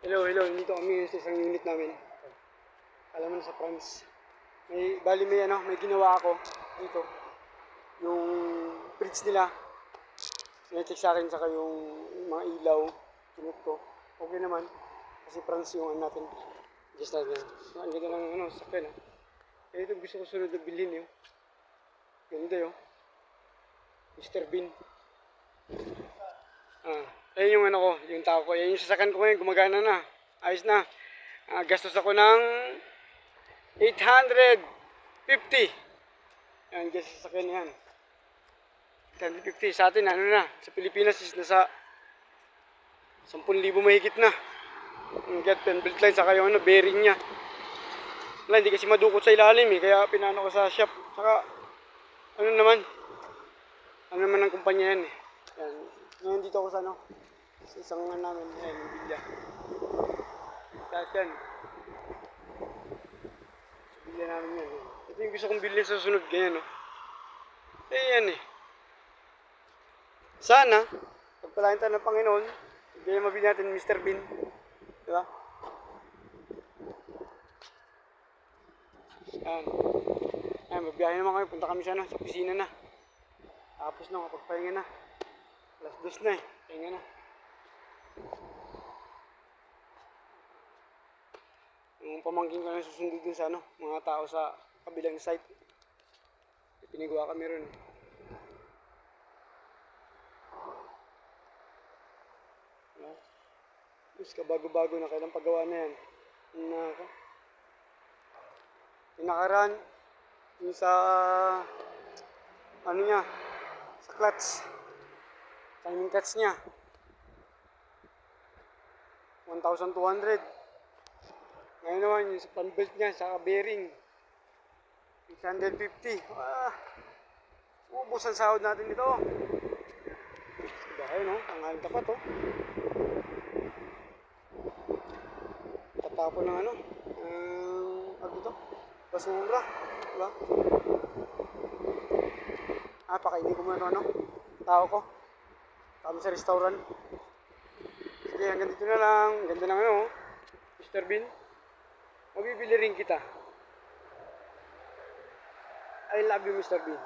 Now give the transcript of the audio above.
Hello. Dito kami sa isang unit namin. Alam mo na sa France. May ginawa ako dito. Yung fridge nila. Sinecheck sa akin saka yung mga ilaw. Tinip ko. Okay naman. Kasi France yung ano natin. Just like that. Ang ganda ng sakyan. Kaya ito gusto ko sunod na bilhin yun. Ganda yun. Mr. Bean. Ayun yung ano ko, yung tao ko. Ayun yung sasakyan ko ngayon, gumagana na. Ayos na. Gastos ako ng 850. Yan, guys, sasakyan yan. 850 sa atin, ano na. Sa Pilipinas is nasa 10,000 mahigit na. Yung get pen belt line, saka yung bearing niya. Wala, hindi kasi madukot sa ilalim kaya pinano ko sa shop. Saka, ano naman ang kumpanya yan Yan. Ngayon dito ako sa sa isang namin, bilya. Kahit yan. Sa bilya namin yan. Ito yung gusto kong bilhin sa susunod, ganyan yan Sana, pagpalain tayo ng Panginoon, ganyan mabili natin Mr. Bean. Diba? Yan, magbiyahe naman kami. Punta kami sa opisina na. Tapos kapagpahinga na. Alas 2 na pahinga na. Yung pamangkin ko na susundo dun sa mga tao sa kabilang site. Pinagawa kami ron. Tapos kabago-bago na kailang paggawa na yan. Yung nakaraan, yung sa sa clutch. Timing clutch niya. 1,200. Ngayon naman yung sa fan belt niya, sa bearing. 650. Ubus ang sahod natin dito. Dahil tanghal tapat Tatapon ng dito. Basura. Diba? Pakainin ko muna tao ko. Kami sa restaurant. Sige, hanggang dito na lang. Ganda ng Mr. Bean. Mabibili rin kita. I love you, Mr. Bean.